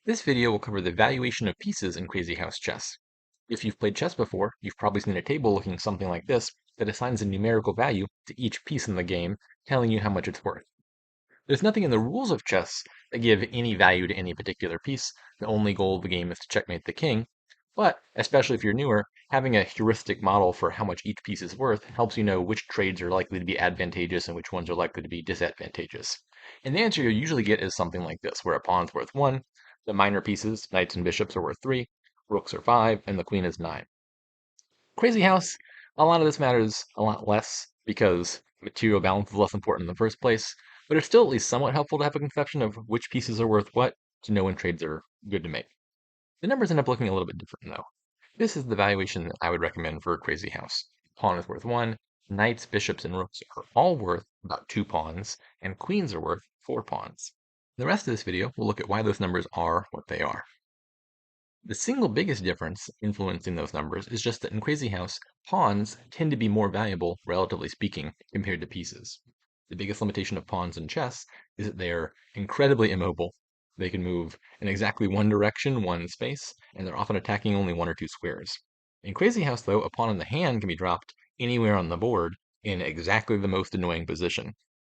This video will cover the valuation of pieces in Crazyhouse chess. If you've played chess before, you've probably seen a table looking something like this that assigns a numerical value to each piece in the game, telling you how much it's worth. There's nothing in the rules of chess that give any value to any particular piece. The only goal of the game is to checkmate the king. But, especially if you're newer, having a heuristic model for how much each piece is worth helps you know which trades are likely to be advantageous and which ones are likely to be disadvantageous. And the answer you'll usually get is something like this, where a pawn's worth 1, the minor pieces, knights and bishops, are worth 3, rooks are 5, and the queen is 9. Crazy House, a lot of this matters a lot less because material balance is less important in the first place, but it's still at least somewhat helpful to have a conception of which pieces are worth what to know when trades are good to make. The numbers end up looking a little bit different though. This is the valuation that I would recommend for a Crazy House. Pawn is worth 1, knights, bishops, and rooks are all worth about 2 pawns, and queens are worth 4 pawns. The rest of this video will look at why those numbers are what they are. The single biggest difference influencing those numbers is just that in Crazyhouse, pawns tend to be more valuable, relatively speaking, compared to pieces. The biggest limitation of pawns in chess is that they are incredibly immobile. They can move in exactly one direction, one space, and they're often attacking only 1 or 2 squares. In Crazyhouse, though, a pawn in the hand can be dropped anywhere on the board in exactly the most annoying position.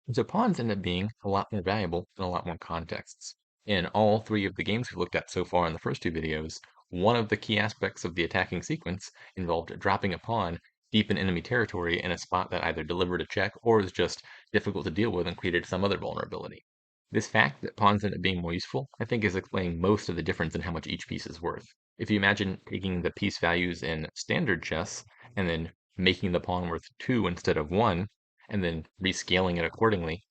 And so pawns end up being a lot more valuable in a lot more contexts. In all 3 of the games we've looked at so far in the first 2 videos, one of the key aspects of the attacking sequence involved dropping a pawn deep in enemy territory in a spot that either delivered a check or was just difficult to deal with and created some other vulnerability. This fact that pawns end up being more useful, I think, is explaining most of the difference in how much each piece is worth. If you imagine taking the piece values in standard chess and then making the pawn worth 2 instead of 1, and then rescaling it accordingly,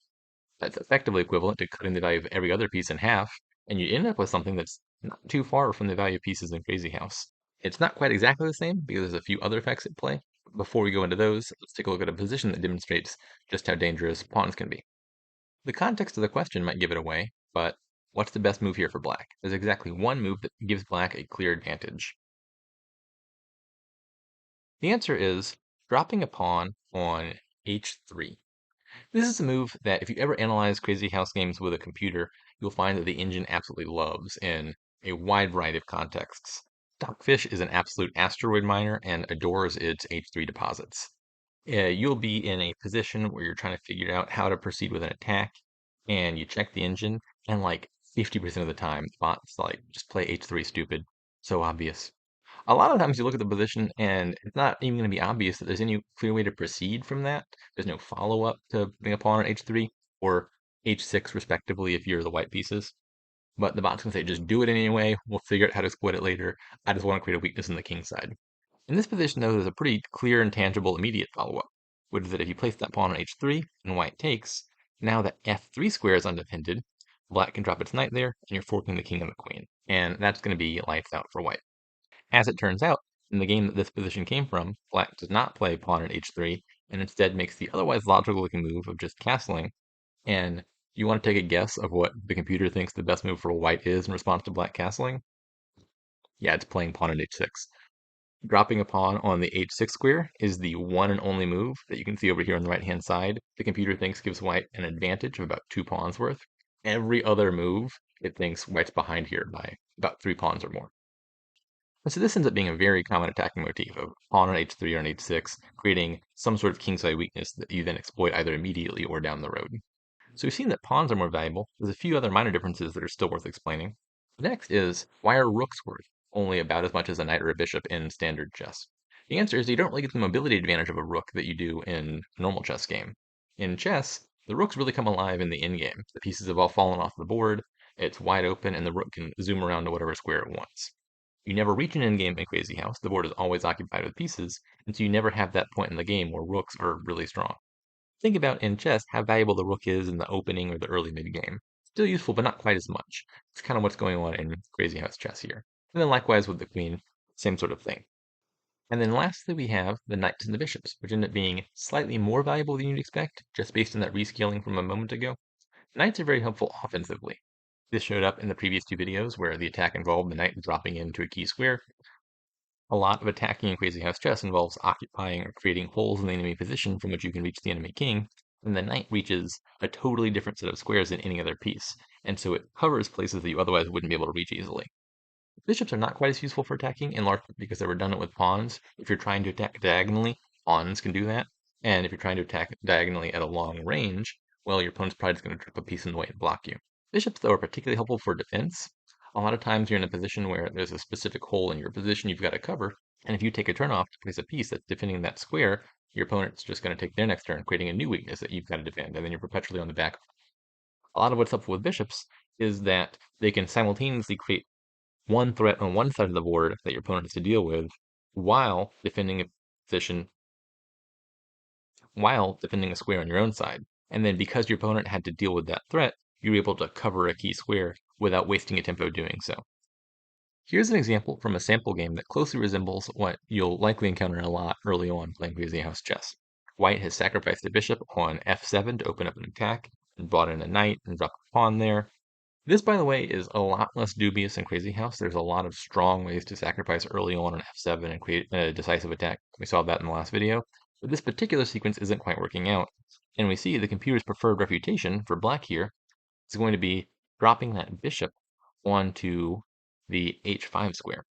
that's effectively equivalent to cutting the value of every other piece in half, and you end up with something that's not too far from the value of pieces in Crazyhouse. It's not quite exactly the same because there's a few other effects at play. Before we go into those, let's take a look at a position that demonstrates just how dangerous pawns can be. The context of the question might give it away, but what's the best move here for black? There's exactly one move that gives black a clear advantage. The answer is dropping a pawn on h3. This is a move that if you ever analyze Crazyhouse games with a computer, you'll find that the engine absolutely loves in a wide variety of contexts. Stockfish is an absolute asteroid miner and adores its H3 deposits. You'll be in a position where you're trying to figure out how to proceed with an attack, and you check the engine, and like 50% of the time, the bot's like, just play H3 stupid. So obvious. A lot of times you look at the position and it's not even going to be obvious that there's any clear way to proceed from that. There's no follow-up to putting a pawn on h3 or h6 respectively if you're the white pieces. But the bot's going to say, just do it anyway. We'll figure out how to exploit it later. I just want to create a weakness in the king side. In this position, though, there's a pretty clear and tangible immediate follow-up, which is that if you place that pawn on h3 and white takes, now that f3 square is undefended, black can drop its knight there, and you're forking the king and the queen. And that's going to be lights out for white. As it turns out, in the game that this position came from, black does not play pawn at h3, and instead makes the otherwise logical-looking move of just castling. And you want to take a guess of what the computer thinks the best move for white is in response to black castling? Yeah, it's playing pawn at h6. Dropping a pawn on the h6 square is the one and only move that you can see over here on the right-hand side. The computer thinks gives white an advantage of about 2 pawns worth. Every other move, it thinks white's behind here by about 3 pawns or more. And so this ends up being a very common attacking motif of pawn on h3 or on h6, creating some sort of kingside weakness that you then exploit either immediately or down the road. So we've seen that pawns are more valuable. There's a few other minor differences that are still worth explaining. The next is, why are rooks worth only about as much as a knight or a bishop in standard chess? The answer is you don't really get the mobility advantage of a rook that you do in a normal chess game. In chess, the rooks really come alive in the endgame. The pieces have all fallen off the board, it's wide open, and the rook can zoom around to whatever square it wants. You never reach an endgame in Crazyhouse. The board is always occupied with pieces, and so you never have that point in the game where rooks are really strong. Think about in chess how valuable the rook is in the opening or the early mid-game. Still useful, but not quite as much. It's kind of what's going on in Crazyhouse chess here. And then likewise with the queen, same sort of thing. And then lastly, we have the knights and the bishops, which end up being slightly more valuable than you'd expect, just based on that rescaling from a moment ago. Knights are very helpful offensively. This showed up in the previous 2 videos where the attack involved the knight dropping into a key square. A lot of attacking in Crazyhouse chess involves occupying or creating holes in the enemy position from which you can reach the enemy king, and the knight reaches a totally different set of squares than any other piece. and so it covers places that you otherwise wouldn't be able to reach easily. Bishops are not quite as useful for attacking, in large part because they're redundant with pawns. If you're trying to attack diagonally, pawns can do that. And if you're trying to attack diagonally at a long range, well, your opponent's probably just going to drop a piece in the way and block you. Bishops, though, are particularly helpful for defense. A lot of times you're in a position where there's a specific hole in your position you've got to cover, and if you take a turn off to place a piece that's defending that square, your opponent's just going to take their next turn, creating a new weakness that you've got to defend, and then you're perpetually on the back. A lot of what's helpful with bishops is that they can simultaneously create one threat on one side of the board that your opponent has to deal with while defending a position, while defending a square on your own side. And then because your opponent had to deal with that threat, you're able to cover a key square without wasting a tempo doing so. Here's an example from a sample game that closely resembles what you'll likely encounter a lot early on playing Crazyhouse chess. White has sacrificed a bishop on f7 to open up an attack, and brought in a knight and dropped a pawn there. This, by the way, is a lot less dubious in Crazyhouse. There's a lot of strong ways to sacrifice early on f7 and create a decisive attack. We saw that in the last video. But this particular sequence isn't quite working out. And we see the computer's preferred refutation for black here is going to be dropping that bishop onto the h5 square.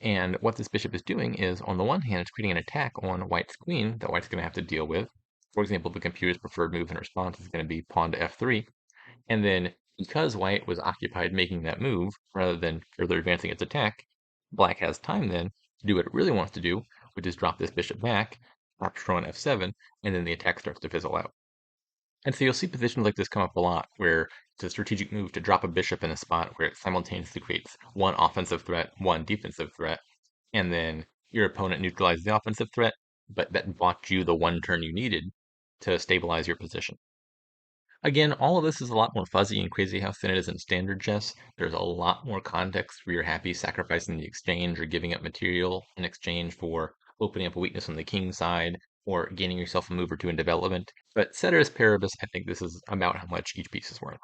And what this bishop is doing is, on the one hand, it's creating an attack on white's queen that white's going to have to deal with. For example, the computer's preferred move in response is going to be pawn to f3. And then, because white was occupied making that move, rather than further advancing its attack, black has time then to do what it really wants to do, which is drop this bishop back, capture on f7, and then the attack starts to fizzle out. And so you'll see positions like this come up a lot, where it's a strategic move to drop a bishop in a spot where it simultaneously creates one offensive threat, one defensive threat, and then your opponent neutralizes the offensive threat, but that bought you the one turn you needed to stabilize your position. Again, all of this is a lot more fuzzy in Crazyhouse than it is in standard chess. There's a lot more context where you're happy sacrificing the exchange or giving up material in exchange for opening up a weakness on the king side or gaining yourself a move or two in development. But ceteris paribus, I think this is about how much each piece is worth.